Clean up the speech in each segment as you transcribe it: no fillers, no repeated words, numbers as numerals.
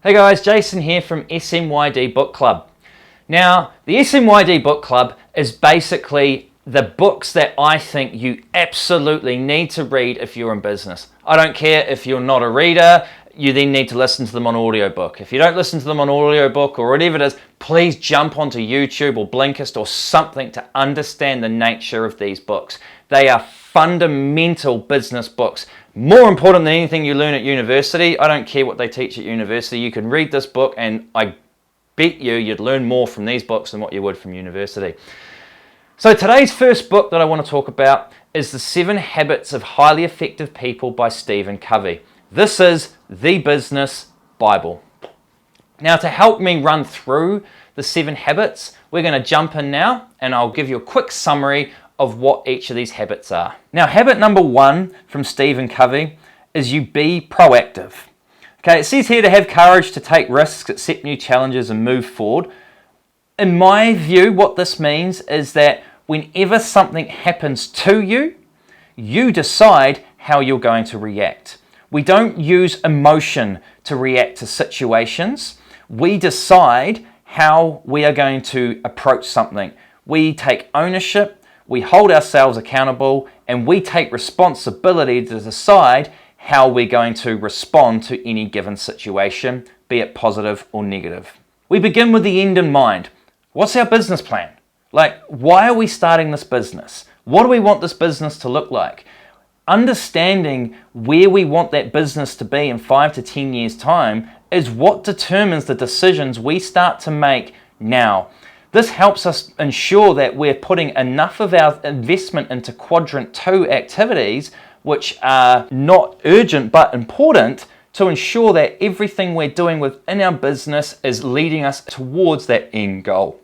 Hey guys, Jason here from SMYD Book Club. Now, the SMYD Book Club is basically the books that I think you absolutely need to read if you're in business. I don't care if you're not a reader, you then need to listen to them on audiobook. If you don't listen to them on audiobook or whatever it is, please jump onto YouTube or Blinkist or something to understand the nature of these books. They are fundamental business books. More important than anything you learn at university. I don't care what they teach at university. You can read this book and I bet you'd learn more from these books than what you would from university. So today's first book that I want to talk about is The 7 Habits of Highly Effective People by Steven Covey. This is the business Bible. Now, to help me run through the 7 habits, we're going to jump in now and I'll give you a quick summary of what each of these habits are. Now, habit number 1 from Steven Covey is you be proactive. Okay, it says here to have courage to take risks, accept new challenges and move forward. In my view, what this means is that whenever something happens to you, you decide how you're going to react. We don't use emotion to react to situations. We decide how we are going to approach something. We take ownership, we hold ourselves accountable, and we take responsibility to decide how we're going to respond to any given situation, be it positive or negative. We begin with the end in mind. What's our business plan? Like, why are we starting this business? What do we want this business to look like? Understanding where we want that business to be in 5 to 10 years' time is what determines the decisions we start to make now. This helps us ensure that we're putting enough of our investment into quadrant 2 activities, which are not urgent but important, to ensure that everything we're doing within our business is leading us towards that end goal.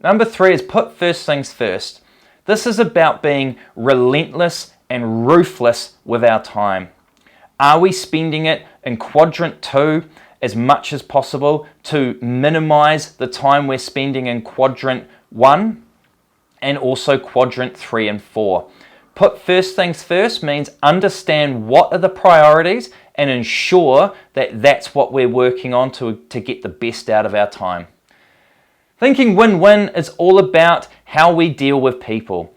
Number 3 is put first things first. This is about being relentless and ruthless with our time. Are we spending it in quadrant 2 as much as possible to minimize the time we're spending in quadrant 1 and also quadrant 3 and 4? Put first things first means understand what are the priorities and ensure that that's what we're working on to get the best out of our time. Thinking win-win is all about how we deal with people.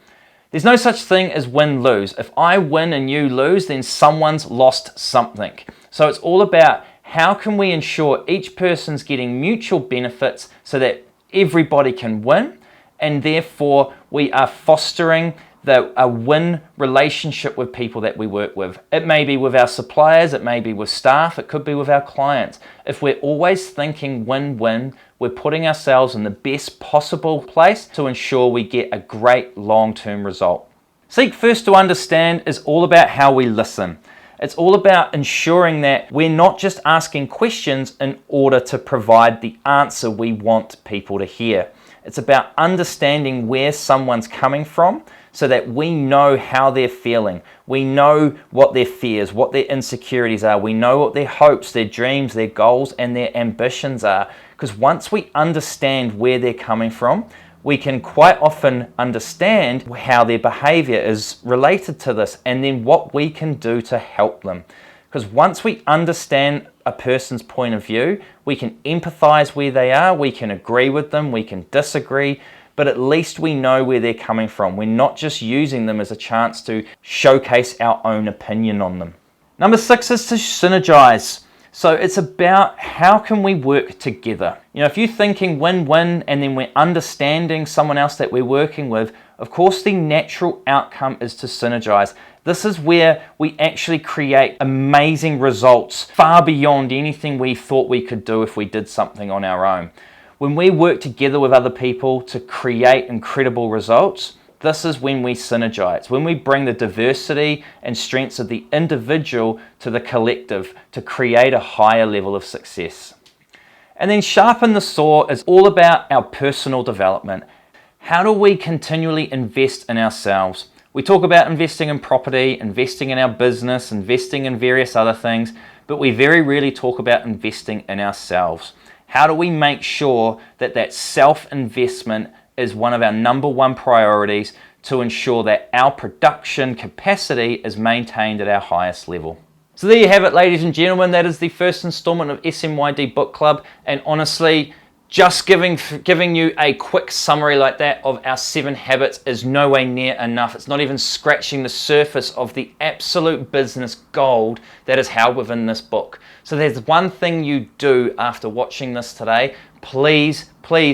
There's no such thing as win-lose. If I win and you lose, then someone's lost something. So it's all about how can we ensure each person's getting mutual benefits so that everybody can win, and therefore we are fostering a win relationship with people that we work with. It may be with our suppliers, it may be with staff, it could be with our clients. If we're always thinking win-win, we're putting ourselves in the best possible place to ensure we get a great long-term result. Seek first to understand is all about how we listen. It's all about ensuring that we're not just asking questions in order to provide the answer we want people to hear. It's about understanding where someone's coming from so that we know how they're feeling. We know what their fears, what their insecurities are. We know what their hopes, their dreams, their goals, and their ambitions are. Because once we understand where they're coming from, we can quite often understand how their behavior is related to this and then what we can do to help them. Because once we understand a person's point of view, we can empathize where they are, we can agree with them, we can disagree, but at least we know where they're coming from. We're not just using them as a chance to showcase our own opinion on them. Number 6 is to synergize. So it's about how can we work together. You know, if you're thinking win-win and then we're understanding someone else that we're working with, of course the natural outcome is to synergize. This is where we actually create amazing results far beyond anything we thought we could do if we did something on our own. When we work together with other people to create incredible results, this is when we synergize, when we bring the diversity and strengths of the individual to the collective to create a higher level of success. And then sharpen the saw is all about our personal development. How do we continually invest in ourselves? We talk about investing in property, investing in our business, investing in various other things, but we very rarely talk about investing in ourselves. How do we make sure that that self-investment is one of our number 1 priorities to ensure that our production capacity is maintained at our highest level? So there you have it, ladies and gentlemen. That is the first installment of SMYD Book Club. And honestly, just giving you a quick summary like that of our 7 habits is no way near enough. It's not even scratching the surface of the absolute business gold that is held within this book. So there's one thing you do after watching this today. Please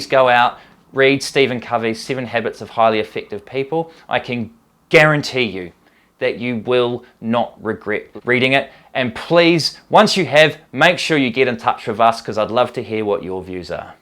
go out, read Steven Covey's 7 Habits of Highly Effective People. I can guarantee you that you will not regret reading it. And please, once you have, make sure you get in touch with us, because I'd love to hear what your views are.